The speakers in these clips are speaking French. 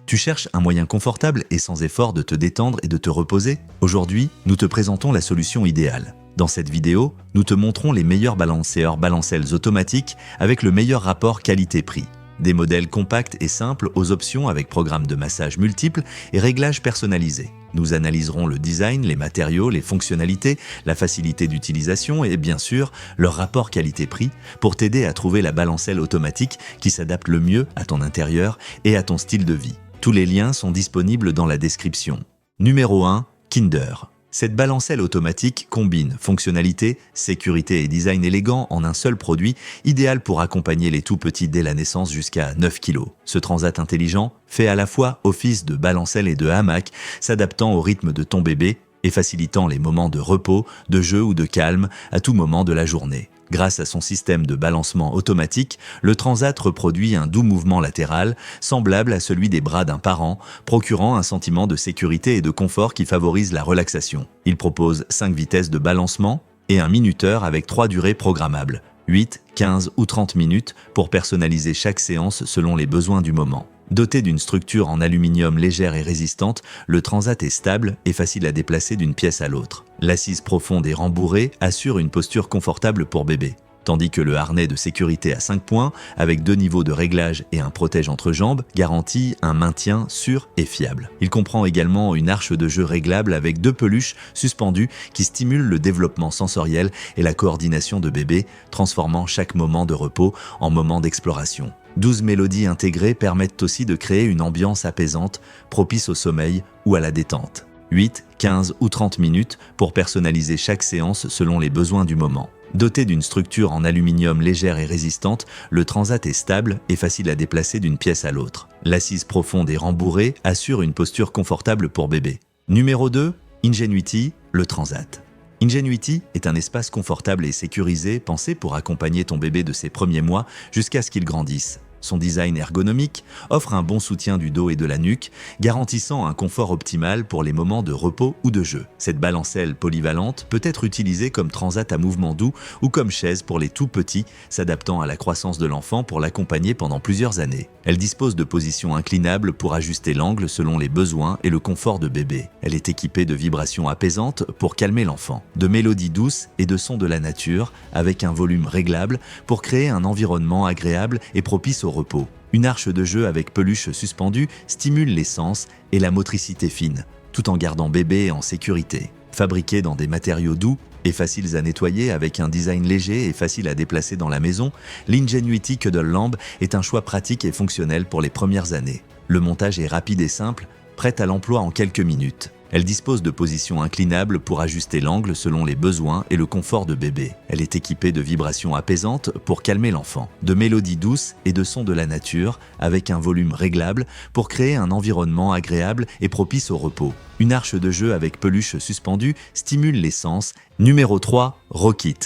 Tu cherches un moyen confortable et sans effort de te détendre et de te reposer? Aujourd'hui, nous te présentons la solution idéale. Dans cette vidéo, nous te montrons les meilleurs balanceurs balancelles automatiques avec le meilleur rapport qualité-prix. Des modèles compacts et simples aux options avec programme de massage multiples et réglages personnalisés. Nous analyserons le design, les matériaux, les fonctionnalités, la facilité d'utilisation et bien sûr leur rapport qualité-prix pour t'aider à trouver la balancelle automatique qui s'adapte le mieux à ton intérieur et à ton style de vie. Tous les liens sont disponibles dans la description. Numéro 1. Kinder. Cette balancelle automatique combine fonctionnalité, sécurité et design élégant en un seul produit, idéal pour accompagner les tout-petits dès la naissance jusqu'à 9 kg. Ce transat intelligent fait à la fois office de balancelle et de hamac, s'adaptant au rythme de ton bébé et facilitant les moments de repos, de jeu ou de calme à tout moment de la journée. Grâce à son système de balancement automatique, le Transat reproduit un doux mouvement latéral, semblable à celui des bras d'un parent, procurant un sentiment de sécurité et de confort qui favorise la relaxation. Il propose 5 vitesses de balancement et un minuteur avec 3 durées programmables, 8, 15 ou 30 minutes pour personnaliser chaque séance selon les besoins du moment. Doté d'une structure en aluminium légère et résistante, le Transat est stable et facile à déplacer d'une pièce à l'autre. L'assise profonde et rembourrée assure une posture confortable pour bébé, tandis que le harnais de sécurité à 5 points, avec 2 niveaux de réglage et un protège entre jambes, garantit un maintien sûr et fiable. Il comprend également une arche de jeu réglable avec 2 peluches suspendues qui stimulent le développement sensoriel et la coordination de bébé, transformant chaque moment de repos en moment d'exploration. 12 mélodies intégrées permettent aussi de créer une ambiance apaisante, propice au sommeil ou à la détente. 8, 15 ou 30 minutes pour personnaliser chaque séance selon les besoins du moment. Doté d'une structure en aluminium légère et résistante, le Transat est stable et facile à déplacer d'une pièce à l'autre. L'assise profonde et rembourrée assure une posture confortable pour bébé. Numéro 2. Ingenuity, le Transat. Ingenuity est un espace confortable et sécurisé pensé pour accompagner ton bébé de ses premiers mois jusqu'à ce qu'il grandisse. Son design ergonomique offre un bon soutien du dos et de la nuque, garantissant un confort optimal pour les moments de repos ou de jeu. Cette balancelle polyvalente peut être utilisée comme transat à mouvement doux ou comme chaise pour les tout petits, s'adaptant à la croissance de l'enfant pour l'accompagner pendant plusieurs années. Elle dispose de positions inclinables pour ajuster l'angle selon les besoins et le confort de bébé. Elle est équipée de vibrations apaisantes pour calmer l'enfant, de mélodies douces et de sons de la nature avec un volume réglable pour créer un environnement agréable et propice au repos. Une arche de jeu avec peluche suspendue stimule les sens et la motricité fine, tout en gardant bébé en sécurité. Fabriquée dans des matériaux doux et faciles à nettoyer avec un design léger et facile à déplacer dans la maison, l'Ingenuity Cuddle Lamb est un choix pratique et fonctionnel pour les premières années. Le montage est rapide et simple, prête à l'emploi en quelques minutes. Elle dispose de positions inclinables pour ajuster l'angle selon les besoins et le confort de bébé. Elle est équipée de vibrations apaisantes pour calmer l'enfant, de mélodies douces et de sons de la nature avec un volume réglable pour créer un environnement agréable et propice au repos. Une arche de jeu avec peluche suspendue stimule les sens. Numéro 3. Rockit.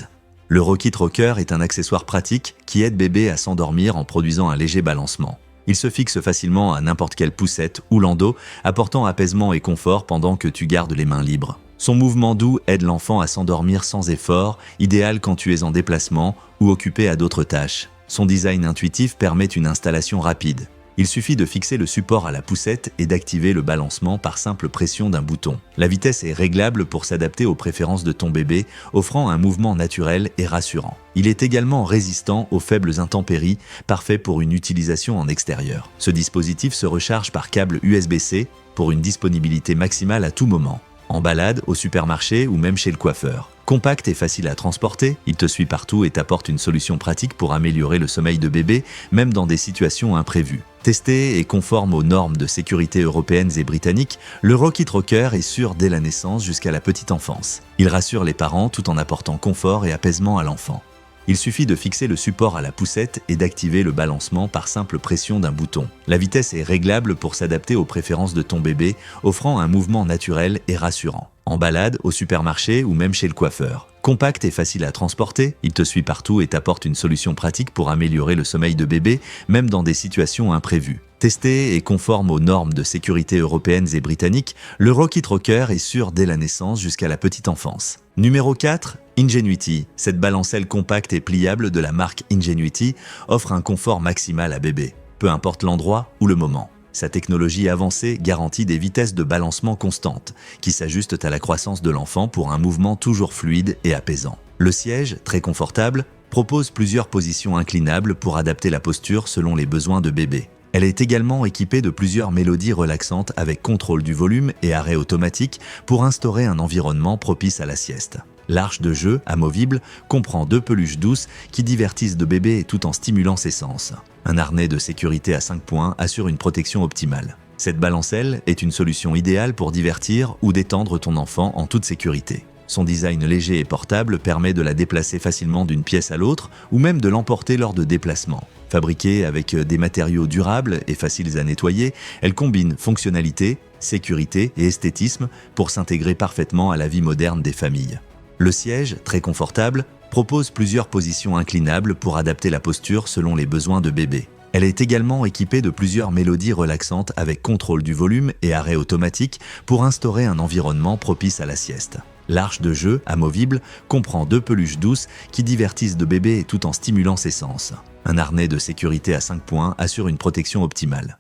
Le Rockit Rocker est un accessoire pratique qui aide bébé à s'endormir en produisant un léger balancement. Il se fixe facilement à n'importe quelle poussette ou landau, apportant apaisement et confort pendant que tu gardes les mains libres. Son mouvement doux aide l'enfant à s'endormir sans effort, idéal quand tu es en déplacement ou occupé à d'autres tâches. Son design intuitif permet une installation rapide. Il suffit de fixer le support à la poussette et d'activer le balancement par simple pression d'un bouton. La vitesse est réglable pour s'adapter aux préférences de ton bébé, offrant un mouvement naturel et rassurant. Il est également résistant aux faibles intempéries, parfait pour une utilisation en extérieur. Ce dispositif se recharge par câble USB-C pour une disponibilité maximale à tout moment. En balade, au supermarché ou même chez le coiffeur. Compact et facile à transporter, il te suit partout et t'apporte une solution pratique pour améliorer le sommeil de bébé, même dans des situations imprévues. Testé et conforme aux normes de sécurité européennes et britanniques, le Rockit Rocker est sûr dès la naissance jusqu'à la petite enfance. Il rassure les parents tout en apportant confort et apaisement à l'enfant. Il suffit de fixer le support à la poussette et d'activer le balancement par simple pression d'un bouton. La vitesse est réglable pour s'adapter aux préférences de ton bébé, offrant un mouvement naturel et rassurant. En balade, au supermarché ou même chez le coiffeur. Compact et facile à transporter, il te suit partout et t'apporte une solution pratique pour améliorer le sommeil de bébé, même dans des situations imprévues. Testé et conforme aux normes de sécurité européennes et britanniques, le Rockit Rocker est sûr dès la naissance jusqu'à la petite enfance. Numéro 4. Ingenuity. Cette balancelle compacte et pliable de la marque Ingenuity offre un confort maximal à bébé, peu importe l'endroit ou le moment. Sa technologie avancée garantit des vitesses de balancement constantes, qui s'ajustent à la croissance de l'enfant pour un mouvement toujours fluide et apaisant. Le siège, très confortable, propose plusieurs positions inclinables pour adapter la posture selon les besoins de bébé. Elle est également équipée de plusieurs mélodies relaxantes avec contrôle du volume et arrêt automatique pour instaurer un environnement propice à la sieste. L'arche de jeu, amovible, comprend 2 peluches douces qui divertissent de bébé tout en stimulant ses sens. Un harnais de sécurité à 5 points assure une protection optimale. Cette balancelle est une solution idéale pour divertir ou détendre ton enfant en toute sécurité. Son design léger et portable permet de la déplacer facilement d'une pièce à l'autre ou même de l'emporter lors de déplacements. Fabriquée avec des matériaux durables et faciles à nettoyer, elle combine fonctionnalité, sécurité et esthétisme pour s'intégrer parfaitement à la vie moderne des familles. Le siège, très confortable, propose plusieurs positions inclinables pour adapter la posture selon les besoins de bébé. Elle est également équipée de plusieurs mélodies relaxantes avec contrôle du volume et arrêt automatique pour instaurer un environnement propice à la sieste. L'arche de jeu, amovible, comprend 2 peluches douces qui divertissent de bébé tout en stimulant ses sens. Un harnais de sécurité à 5 points assure une protection optimale.